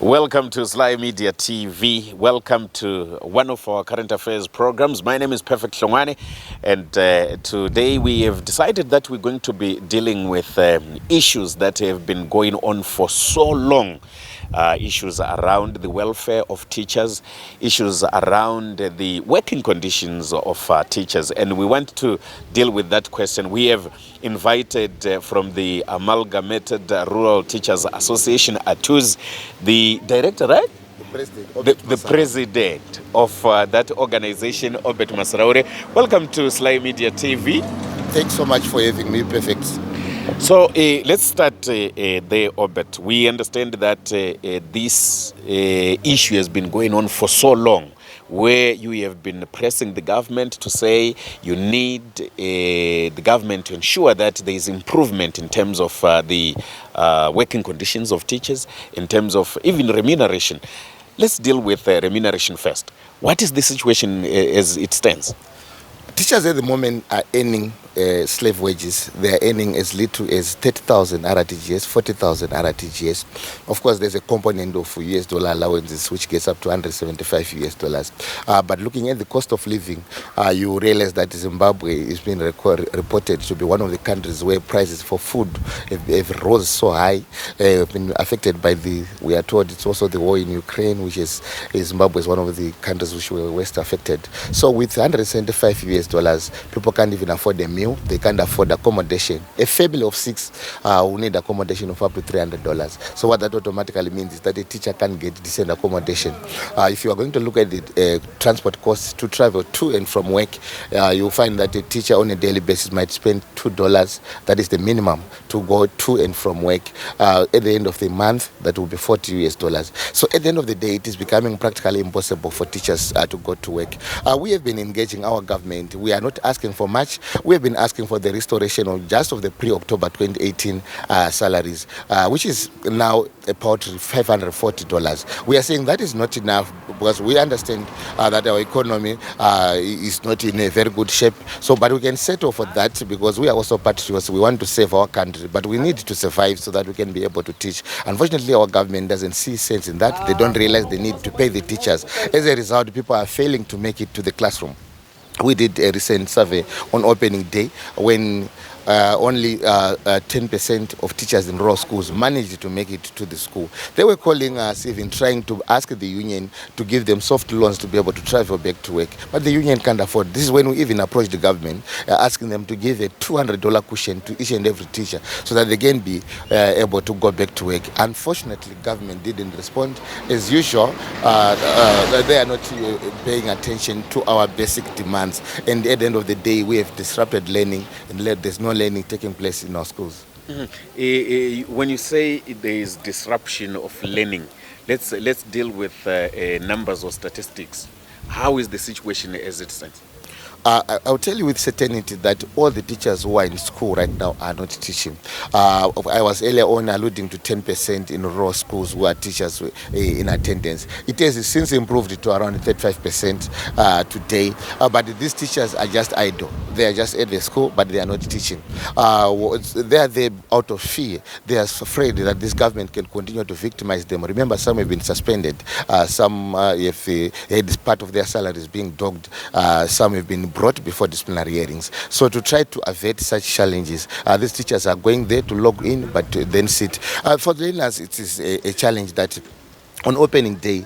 Welcome to Sly Media TV. Welcome to one of our current affairs programs. My name is Perfect Hlongwane, and today we have decided that we're going to be dealing with issues that have been going on for so long. Issues around the welfare of teachers, issues around the working conditions of teachers, and we want to deal with that question. We have invited from the Amalgamated Rural Teachers Association, ATUS, the director, right? The president of that organization, Obet Masaraure. Welcome to Sly Media TV. Thanks so much for having me, Perfect. So let's start there, Obet. We understand that this issue has been going on for so long, where you have been pressing the government to say you need the government to ensure that there is improvement in terms of the working conditions of teachers, in terms of even remuneration. Let's deal with remuneration first. What is the situation as it stands? Teachers at the moment are earning slave wages. They are earning as little as 30,000 RTGS, 40,000 RTGS. Of course, there's a component of US dollar allowances which gets up to 175 US dollars. But looking at the cost of living, you realize that Zimbabwe is being reported to be one of the countries where prices for food have rose so high, have been affected by we are told it's also the war in Ukraine, which is Zimbabwe is one of the countries which were worst affected. So with 175 US dollars, people can't even afford a meal, they can't afford accommodation. A family of 6 will need accommodation of up to $300. So what that automatically means is that a teacher can't get decent accommodation. If you are going to look at the transport costs to travel to and from work, you'll find that a teacher on a daily basis might spend $2. That is the minimum to go to and from work. At the end of the month, that will be 40 US dollars. So at the end of the day, it is becoming practically impossible for teachers to go to work. We have been engaging our government. We are not asking for much. We have been asking for the restoration of just of the pre-October 2018 salaries, which is now about $540. We are saying that is not enough because we understand that our economy is not in a very good shape. So, but we can settle for that because we are also patriots. We want to save our country, but we need to survive so that we can be able to teach. Unfortunately, our government doesn't see sense in that. They don't realize the need to pay the teachers. As a result, people are failing to make it to the classroom. We did a recent survey on opening day when only 10% of teachers in rural schools managed to make it to the school. They were calling us, even trying to ask the union to give them soft loans to be able to travel back to work. But the union can't afford. This is when we even approached the government, asking them to give a $200 cushion to each and every teacher so that they can be able to go back to work. Unfortunately, government didn't respond. As usual, they are not paying attention to our basic demands. And at the end of the day, we have disrupted learning, and there's no learning taking place in our schools. Mm-hmm. When you say there is disruption of learning, let's deal with numbers or statistics. How is the situation as it stands? I'll tell you with certainty that all the teachers who are in school right now are not teaching. I was earlier on alluding to 10% in rural schools who are teachers in attendance. It has since improved to around 35% today, but these teachers are just idle. They are just at the school, but they are not teaching. They are there out of fear. They are afraid that this government can continue to victimize them. Remember, some have been suspended. Some have had part of their salaries being dogged. Some have been brought before disciplinary hearings. So to try to avert such challenges, these teachers are going there to log in but then sit. For the learners, it is a challenge that on opening day,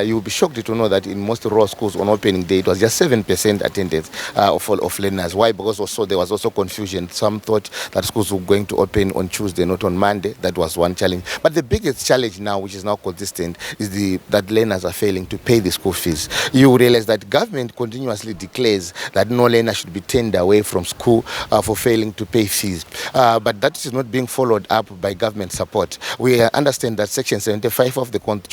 you will be shocked to know that in most rural schools on opening day, it was just 7% attendance of learners. Why? Because also there was also confusion. Some thought that schools were going to open on Tuesday, not on Monday. That was one challenge. But the biggest challenge now, which is now consistent, is that learners are failing to pay the school fees. You realize that government continuously declares that no learner should be turned away from school for failing to pay fees. But that is not being followed up by government support. We understand that Section 75 of the Constitution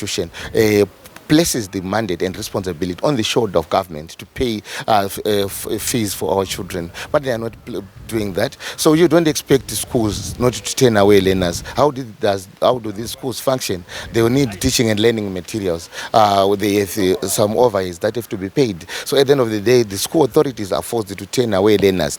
places the mandate and responsibility on the shoulder of government to pay fees for our children, but they are not doing that. So you don't expect the schools not to turn away learners. How do these schools function? They will need teaching and learning materials. They have some overheads that have to be paid. So at the end of the day, the school authorities are forced to turn away learners.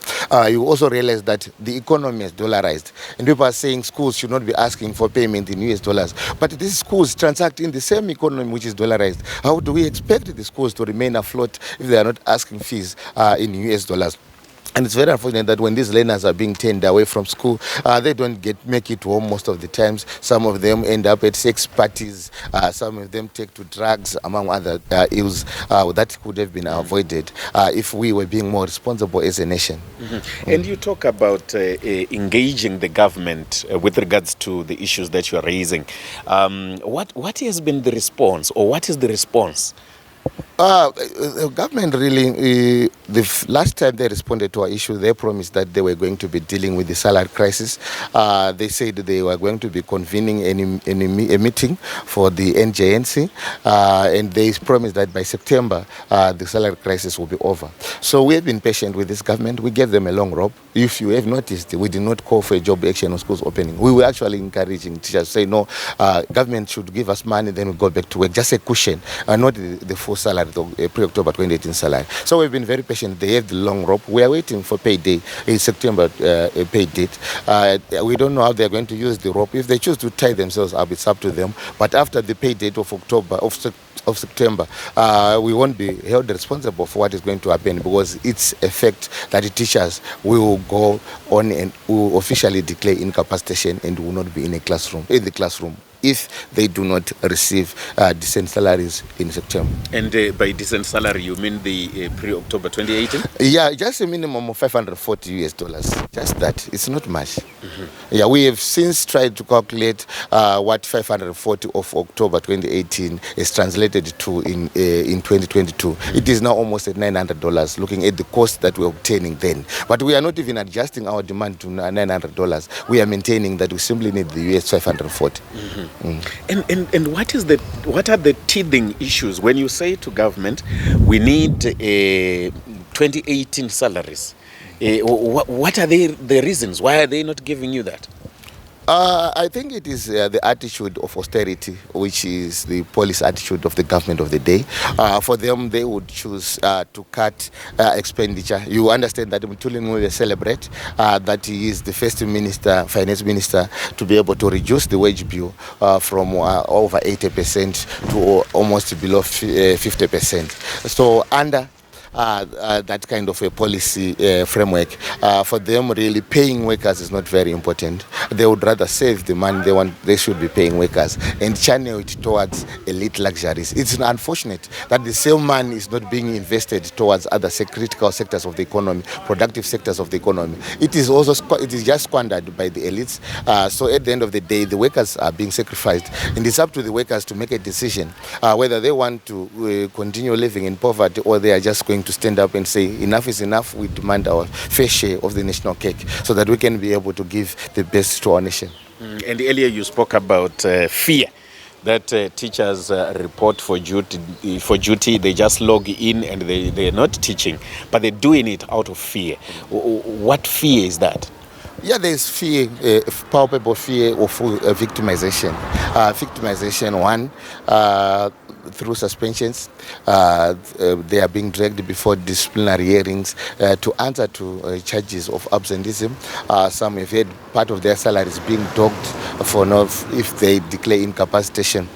You also realize that the economy is dollarized, and people are saying schools should not be asking for payment in US dollars. But these schools transact in the same economy which is dollarized. How do we expect the schools to remain afloat if they are not asking fees in US dollars? And it's very unfortunate that when these learners are being turned away from school, they don't make it home most of the times. Some of them end up at sex parties. Some of them take to drugs, among other ills that could have been avoided if we were being more responsible as a nation. Mm-hmm. And you talk about engaging the government with regards to the issues that you are raising. What has been the response, or what is the response? The government really, the last time they responded to our issue, they promised that they were going to be dealing with the salary crisis. They said they were going to be convening a meeting for the NJNC, and they promised that by September, the salary crisis will be over. So we have been patient with this government. We gave them a long rope. If you have noticed, we did not call for a job action on schools opening. We were actually encouraging teachers to say, no, government should give us money, then we go back to work. Just a cushion, not the full salary, the pre-October 2018 salary. So we've been very patient. They have the long rope. We are waiting for payday in September, pay date. We don't know how they're going to use the rope. If they choose to tie themselves up, it's up to them. But after the pay date of September, we won't be held responsible for what is going to happen, because it's a fact that the teachers will go on and will officially declare incapacitation and will not be in the classroom if they do not receive decent salaries in September. And by decent salary, you mean the pre-October 2018? Yeah, just a minimum of $540. Just that. It's not much. Mm-hmm. Yeah, we have since tried to calculate what 540 of October 2018 is translated to in 2022. Mm-hmm. It is now almost at $900, looking at the cost that we're obtaining then. But we are not even adjusting our demand to $900. We are maintaining that we simply need the US 540. Mm-hmm. And what are the teething issues when you say to government, we need 2018 salaries? What are the reasons? Why are they not giving you that? I think it is the attitude of austerity, which is the policy attitude of the government of the day. For them, they would choose to cut expenditure. You understand that Mthuli will celebrate that he is the first finance minister, to be able to reduce the wage bill from over 80% to almost below 50%. So under that kind of a policy framework, for them really paying workers is not very important. They would rather save the money they should be paying workers and channel it towards elite luxuries. It's unfortunate that the same money is not being invested towards other critical sectors of the economy, productive sectors of the economy. It is just squandered by the elites. So at the end of the day, the workers are being sacrificed, and it's up to the workers to make a decision whether they want to continue living in poverty, or they are just going to stand up and say enough is enough. We demand our fair share of the national cake so that we can be able to give the best to our nation. And earlier you spoke about fear, that teachers report for duty. They just log in and they're not teaching, but they're doing it out of fear. What fear is that? Yeah, there's fear, palpable fear of victimization. Victimization, one, through suspensions. They are being dragged before disciplinary hearings to answer to charges of absenteeism. Some have had part of their salaries being docked if they declare incapacitation.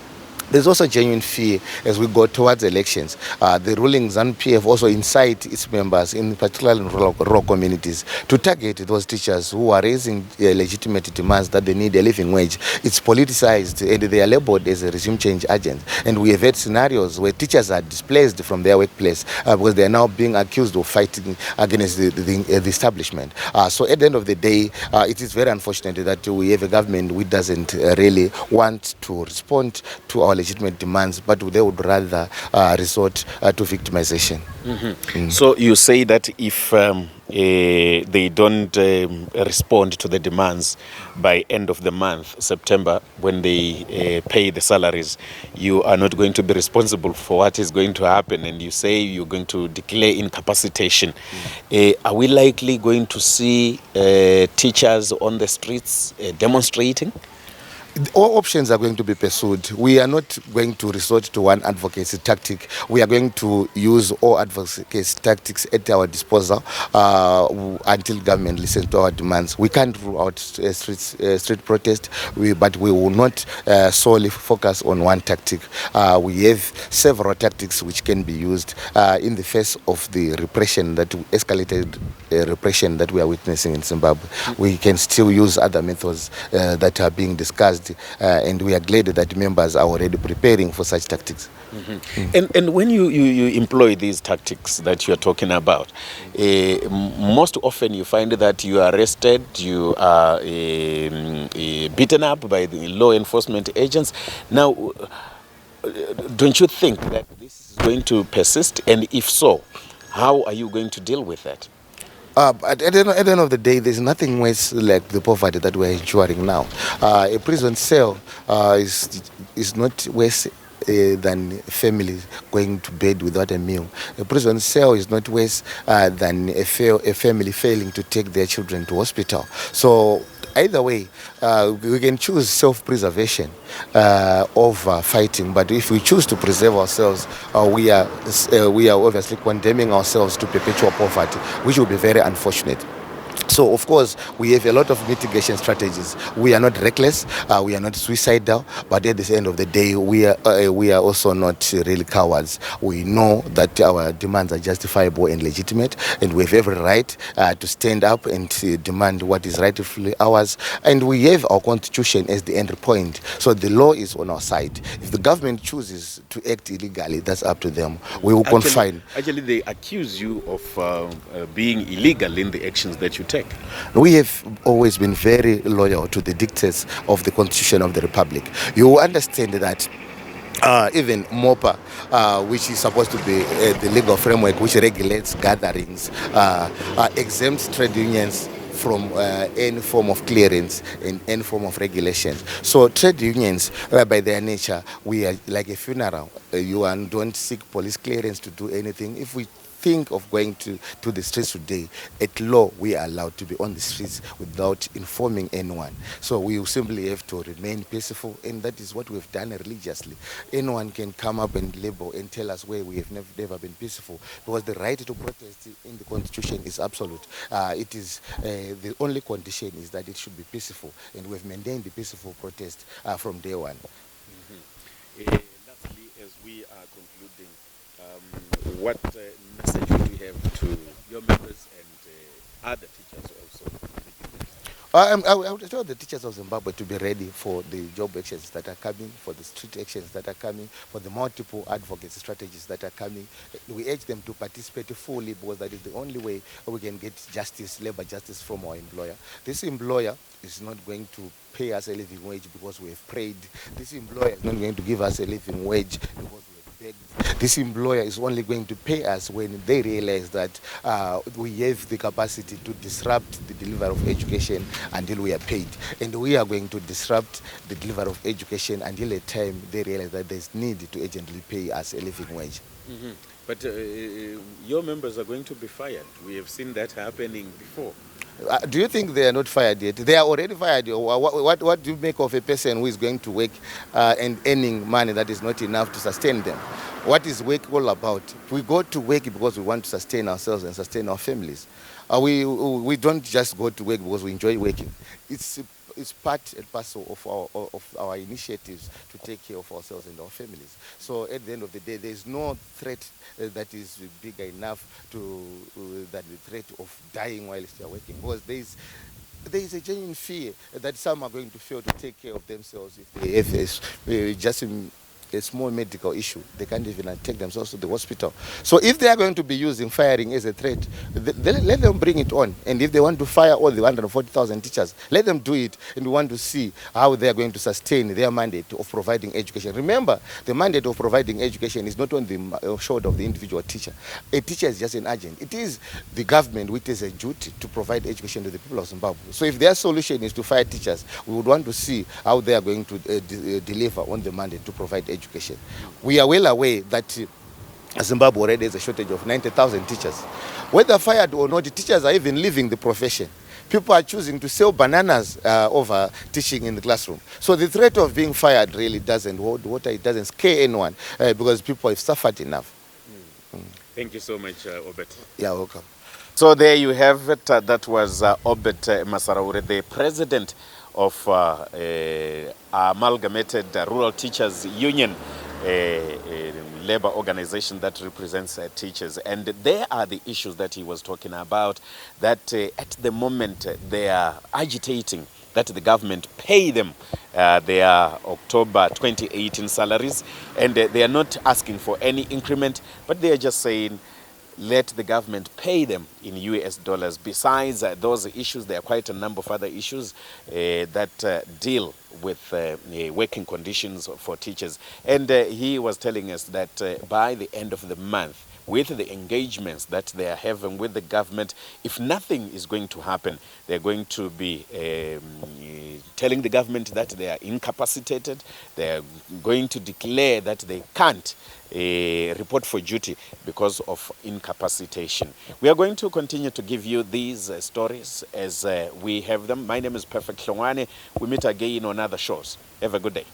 There's also genuine fear as we go towards elections. The ruling ZANU-PF also incite its members, in particular in rural communities, to target those teachers who are raising legitimate demands that they need a living wage. It's politicized and they are labeled as a regime change agent. And we have had scenarios where teachers are displaced from their workplace because they are now being accused of fighting against the establishment. So at the end of the day, it is very unfortunate that we have a government which doesn't really want to respond to our legitimate demands, but they would rather resort to victimization. So you say that if they don't respond to the demands by end of the month, September, when they pay the salaries, you are not going to be responsible for what is going to happen, and you say you're going to declare incapacitation. Are we likely going to see teachers on the streets demonstrating? All options are going to be pursued. We are not going to resort to one advocacy tactic. We are going to use all advocacy tactics at our disposal until government listens to our demands. We can't rule out street protest, but we will not solely focus on one tactic. We have several tactics which can be used in the face of the repression, that escalated repression that we are witnessing in Zimbabwe. We can still use other methods that are being discussed, and we are glad that members are already preparing for such tactics. And when you employ these tactics that you're talking about, most often you find that you are arrested, you are beaten up by the law enforcement agents. Now, don't you think that this is going to persist? And if so, how are you going to deal with that? But at the end of the day, there's nothing worse like the poverty that we're enduring now. A prison cell is not worse than families going to bed without a meal. A prison cell is not worse than a family failing to take their children to hospital. So either way, we can choose self-preservation over fighting. But if we choose to preserve ourselves, we are obviously condemning ourselves to perpetual poverty, which will be very unfortunate. So, of course, we have a lot of mitigation strategies. We are not reckless, we are not suicidal, but at the end of the day, we are also not really cowards. We know that our demands are justifiable and legitimate, and we have every right to stand up and demand what is rightfully ours. And we have our constitution as the end point. So the law is on our side. If the government chooses to act illegally, that's up to them. We will confine. Actually, they accuse you of being illegal in the actions that you take. We have always been very loyal to the dictates of the Constitution of the Republic. You understand that even MOPA, which is supposed to be the legal framework which regulates gatherings, exempts trade unions from any form of clearance and any form of regulation. So trade unions, by their nature, we are like a funeral. You don't seek police clearance to do anything. If we think of going to the streets today, at law we are allowed to be on the streets without informing anyone. So we will simply have to remain peaceful, and that is what we've done religiously. Anyone can come up and label and tell us where we have never been peaceful, because the right to protest in the Constitution is absolute. It is the only condition is that it should be peaceful, and we've maintained the peaceful protest from day one. Lastly, as we are concluding, what message do you have to your members and other teachers also? I would tell the teachers of Zimbabwe to be ready for the job actions that are coming, for the street actions that are coming, for the multiple advocacy strategies that are coming. We urge them to participate fully, because that is the only way we can get justice, labor justice from our employer. This employer is not going to pay us a living wage because we have prayed. This employer is not going to give us a living wage because we have begged. This employer is only going to pay us when they realize that we have the capacity to disrupt the delivery of education until we are paid. And we are going to disrupt the delivery of education until a time they realize that there's need to urgently pay us a living wage. But your members are going to be fired. We have seen that happening before. Do you think they are not fired yet? They are already fired. What do you make of a person who is going to work and earning money that is not enough to sustain them? What is work all about? We go to work because we want to sustain ourselves and sustain our families. We don't just go to work because we enjoy working. It's part and parcel of our initiatives to take care of ourselves and our families. So at the end of the day, there is no threat that is bigger enough than the threat of dying while still working. Because there is a genuine fear that some are going to fail to take care of themselves if they have just a small medical issue, they can't even take themselves to the hospital. So if they are going to be using firing as a threat, let them bring it on. And if they want to fire all the 140,000 teachers, let them do it. And we want to see how they are going to sustain their mandate of providing education. Remember, the mandate of providing education is not on the shoulder of the individual teacher. A teacher is just an agent. It is the government which has a duty to provide education to the people of Zimbabwe. So if their solution is to fire teachers, we would want to see how they are going to deliver on the mandate to provide education. We are well aware that Zimbabwe already has a shortage of 90,000 teachers. Whether fired or not, the teachers are even leaving the profession. People are choosing to sell bananas over teaching in the classroom. So the threat of being fired really doesn't hold water. It doesn't scare anyone because people have suffered enough. Thank you so much, Obet. You're welcome. So there you have it. That was Obet Masaraure, the president of Amalgamated Rural Teachers Union, labor organization that represents teachers. And there are the issues that he was talking about, that at the moment they are agitating that the government pay them their October 2018 salaries, and they are not asking for any increment, but they are just saying let the government pay them in US dollars. Besides those issues, there are quite a number of other issues that deal with working conditions for teachers. And he was telling us that by the end of the month, with the engagements that they are having with the government, if nothing is going to happen, they're going to be telling the government that they are incapacitated. They're going to declare that they can't report for duty because of incapacitation. We are going to continue to give you these stories as we have them. My name is Perfect Hlongwane. We meet again on other shows. Have a good day.